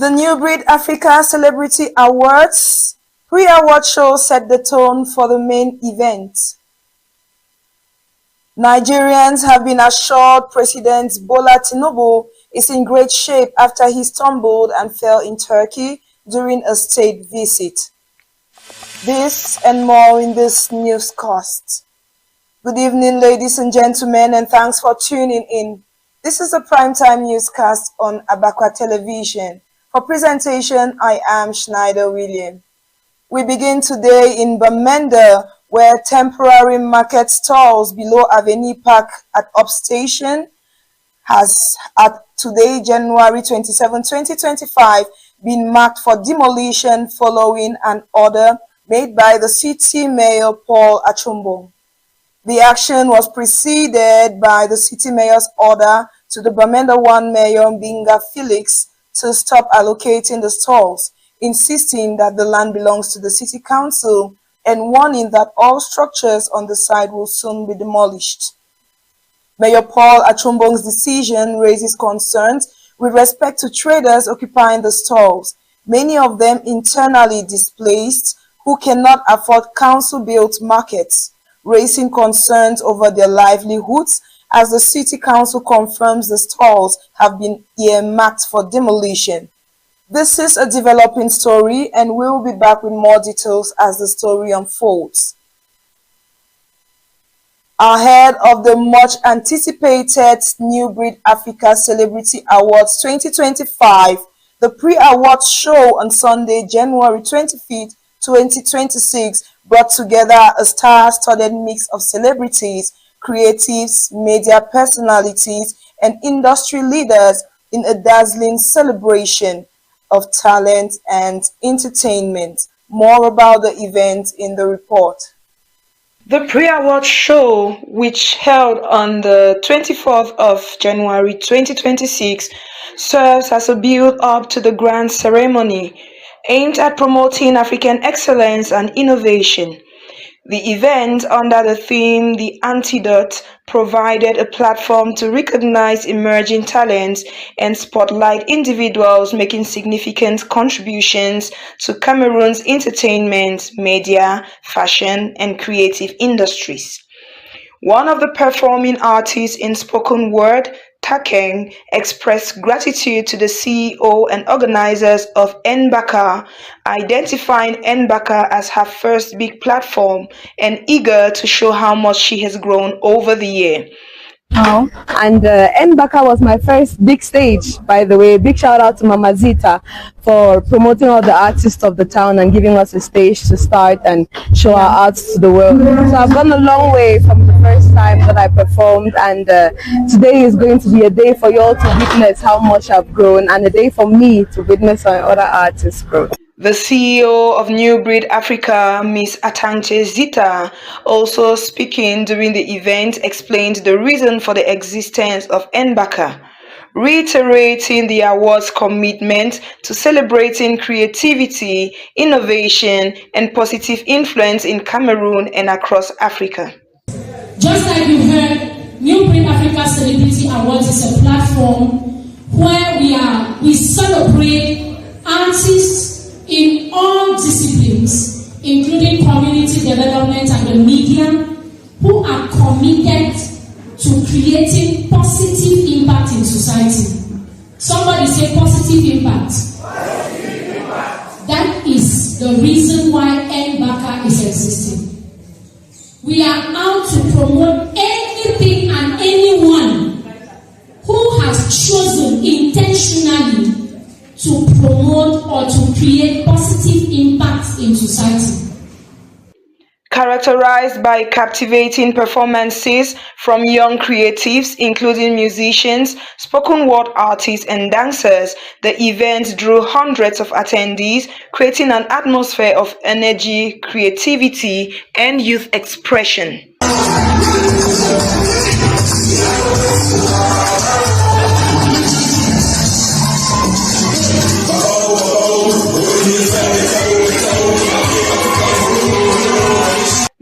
The New Breed Africa Celebrity Awards pre-award show set the tone for the main event. Nigerians have been assured President Bola Tinubu is in great shape after he stumbled and fell in Turkey during a state visit. This and more in this newscast. Good evening, ladies and gentlemen, and thanks for tuning in. This is a primetime newscast on Abakwa Television. For presentation, I am Schneider William. We begin today in Bamenda, where temporary market stalls below Avenir Park at Upstation has, at today, January 27, 2025, been marked for demolition following an order made by the city mayor, Paul Achumbo. The action was preceded by the city mayor's order to the Bamenda I mayor, Binga Felix, to stop allocating the stalls, insisting that the land belongs to the city council and warning that all structures on the site will soon be demolished. Mayor Paul Achumbo's decision raises concerns with respect to traders occupying the stalls, many of them internally displaced who cannot afford council-built markets, raising concerns over their livelihoods as the city council confirms the stalls have been earmarked for demolition. This is a developing story, and we will be back with more details as the story unfolds. Ahead of the much anticipated New Breed Africa Celebrity Awards 2025, the pre-award show on Sunday, January 25th, 2026, brought together a star-studded mix of celebrities, creatives, media personalities, and industry leaders in a dazzling celebration of talent and entertainment. More about the event in the report. The pre-award show, which held on the 24th of January 2026, serves as a build-up to the grand ceremony aimed at promoting African excellence and innovation. The event, under the theme The Antidote, provided a platform to recognize emerging talents and spotlight individuals making significant contributions to Cameroon's entertainment, media, fashion, and creative industries. One of the performing artists in spoken word, Takeng, expressed gratitude to the CEO and organizers of Nbaka, identifying Nbaka as her first big platform and eager to show how much she has grown over the year. And Nbaka was my first big stage, by the way. Big shout out to Mama Zita for promoting all the artists of the town and giving us a stage to start and show our arts to the world. So I've gone a long way from the first time that I performed, and today is going to be a day for you all to witness how much I've grown, and a day for me to witness how other artists grow. The CEO of New Breed Africa, Ms. Atante Zita, also speaking during the event, explained the reason for the existence of Nbaka, reiterating the award's commitment to celebrating creativity, innovation, and positive influence in Cameroon and across Africa. Just like you heard, New Breed Africa Celebrity Awards is a platform where we celebrate artists in all disciplines, including community development and the media, who are committed to creating positive impact in society. Somebody say positive impact. Positive impact. That is the reason why Nbaka is existing. We are out to promote anything and anyone who has chosen intentionally to promote or to create positive impact in society. Characterized by captivating performances from young creatives, including musicians, spoken word artists, and dancers, the event drew hundreds of attendees, creating an atmosphere of energy, creativity, and youth expression.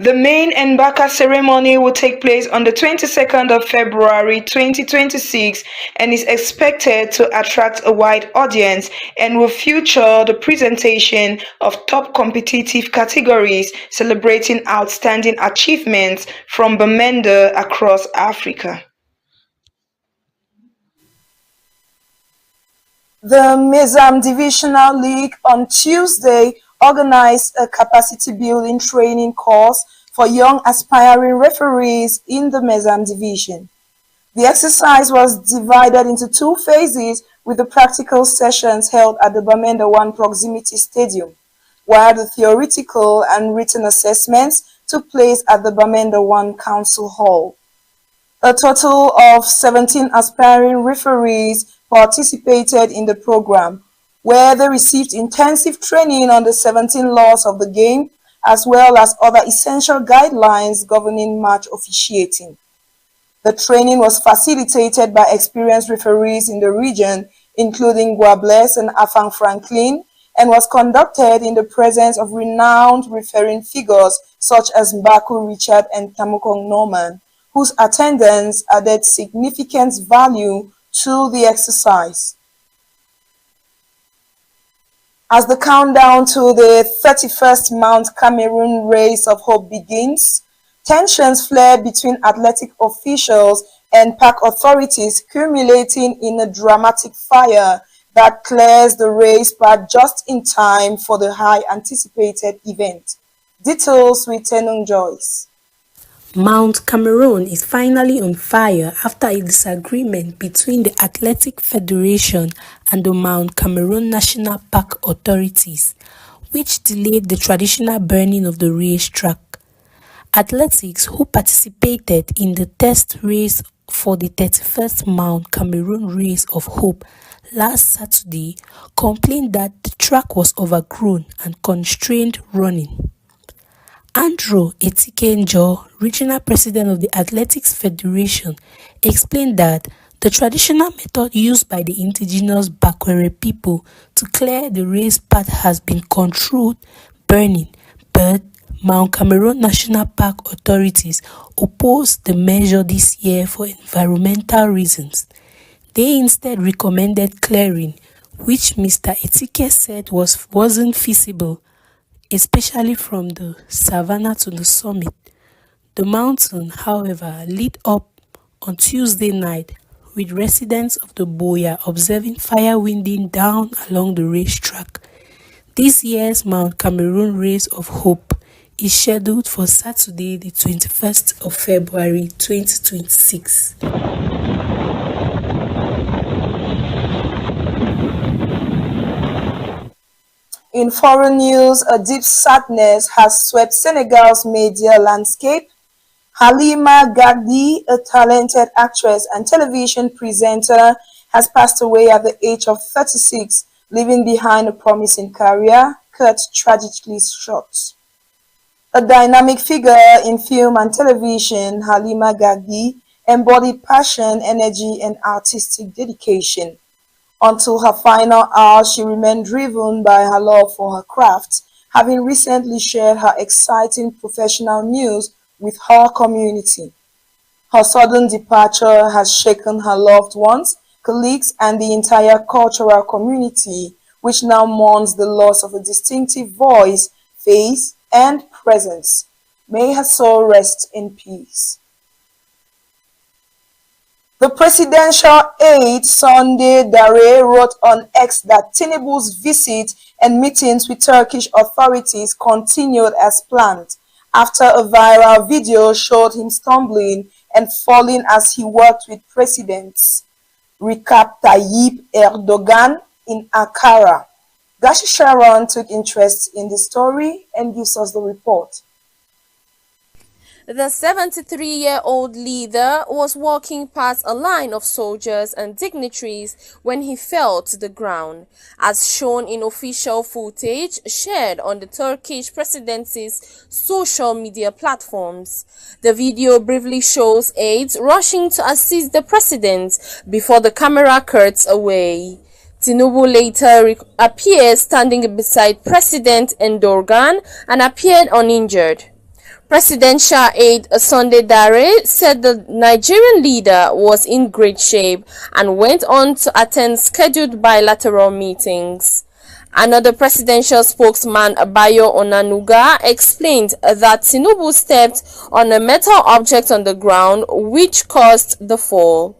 The main Mbaka ceremony will take place on the 22nd of February 2026 and is expected to attract a wide audience and will feature the presentation of top competitive categories celebrating outstanding achievements from Bamenda across Africa. The Mezam Divisional League on Tuesday organized a capacity-building training course for young aspiring referees in the Mezam Division. The exercise was divided into two phases, with the practical sessions held at the Bamenda I Proximity Stadium, while the theoretical and written assessments took place at the Bamenda I Council Hall. A total of 17 aspiring referees participated in the program, where they received intensive training on the 17 laws of the game, as well as other essential guidelines governing match officiating. The training was facilitated by experienced referees in the region, including Guables and Afang Franklin, and was conducted in the presence of renowned refereeing figures such as Mbaku Richard and Tamukong Norman, whose attendance added significant value to the exercise. As the countdown to the 31st Mount Cameroon Race of Hope begins, tensions flared between athletic officials and park authorities, culminating in a dramatic fire that clears the race path just in time for the high anticipated event. Details with Tenung Joyce. Mount Cameroon is finally on fire after a disagreement between the Athletic Federation and the Mount Cameroon National Park authorities, which delayed the traditional burning of the racetrack. Athletics who participated in the test race for the 31st Mount Cameroon Race of Hope last Saturday complained that the track was overgrown and constrained running. Andrew Etikenjo, regional president of the Athletics Federation, explained that the traditional method used by the indigenous Bakwere people to clear the race path has been controlled burning, but Mount Cameroon National Park authorities opposed the measure this year for environmental reasons. They instead recommended clearing, which Mr. Etike said wasn't feasible, especially from the savannah to the summit. The mountain, however, lit up on Tuesday night, with residents of the Boya observing fire winding down along the racetrack. This year's Mount Cameroon Race of Hope is scheduled for Saturday, the 21st of February 2026. In foreign news, a deep sadness has swept Senegal's media landscape. Halima Gagdi, a talented actress and television presenter, has passed away at the age of 36, leaving behind a promising career cut tragically short. A dynamic figure in film and television, Halima Gagdi embodied passion, energy, and artistic dedication. Until her final hour, she remained driven by her love for her craft, having recently shared her exciting professional news with her community. Her sudden departure has shaken her loved ones, colleagues, and the entire cultural community, which now mourns the loss of a distinctive voice, face, and presence. May her soul rest in peace. The presidential aide Sunday Dare wrote on X that Tinubu's visit and meetings with Turkish authorities continued as planned, after a viral video showed him stumbling and falling as he worked with Presidents Recep Tayyip Erdogan in Ankara. Gashi Sharon took interest in the story and gives us the report. The 73-year-old leader was walking past a line of soldiers and dignitaries when he fell to the ground, as shown in official footage shared on the Turkish presidency's social media platforms. The video briefly shows aides rushing to assist the president before the camera cuts away. Tinubu later appeared standing beside President Erdogan and appeared uninjured. Presidential aide Sunday Dare said the Nigerian leader was in great shape and went on to attend scheduled bilateral meetings. Another presidential spokesman, Bayo Onanuga, explained that Tinubu stepped on a metal object on the ground which caused the fall.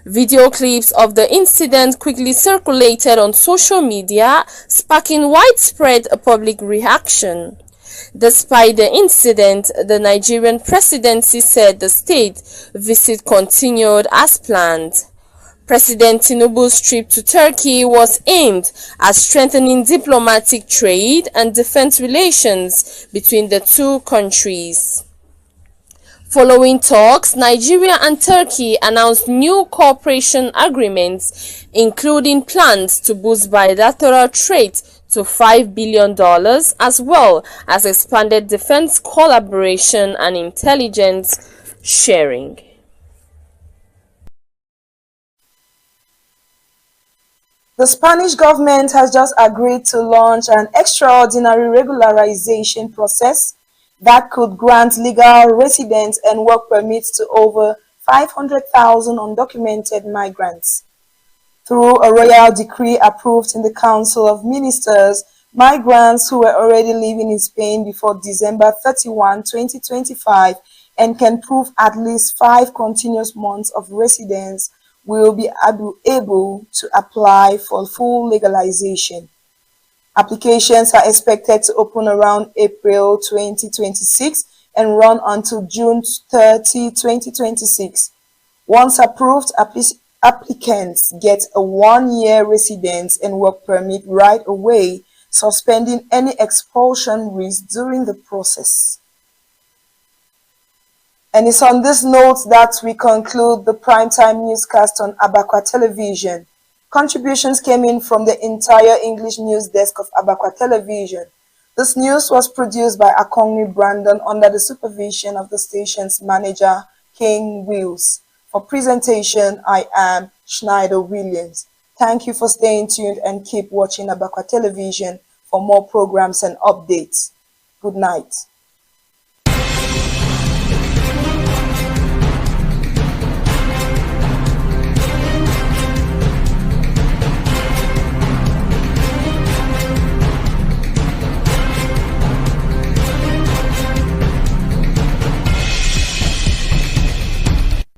Video clips of the incident quickly circulated on social media, sparking widespread public reaction. Despite the incident, the Nigerian presidency said the state visit continued as planned. President Tinubu's trip to Turkey was aimed at strengthening diplomatic trade and defense relations between the two countries. Following talks, Nigeria and Turkey announced new cooperation agreements, including plans to boost bilateral trade to $5 billion, as well as expanded defense collaboration and intelligence sharing. The Spanish government has just agreed to launch an extraordinary regularization process that could grant legal residence and work permits to over 500,000 undocumented migrants. Through a royal decree approved in the Council of Ministers, migrants who were already living in Spain before December 31, 2025 and can prove at least 5 continuous months of residence will be able to apply for full legalization. Applications are expected to open around April 2026 and run until June 30, 2026. Once approved, applicants get a 1-year residence and work permit right away, suspending any expulsion risk during the process. And it's on this note that we conclude the primetime newscast on Abakwa Television. Contributions came in from the entire English news desk of Abakwa Television. This news was produced by Akongmi Brandon under the supervision of the station's manager, King Wills. For presentation, I am Schneider Williams. Thank you for staying tuned and keep watching Abakwa Television for more programs and updates. Good night.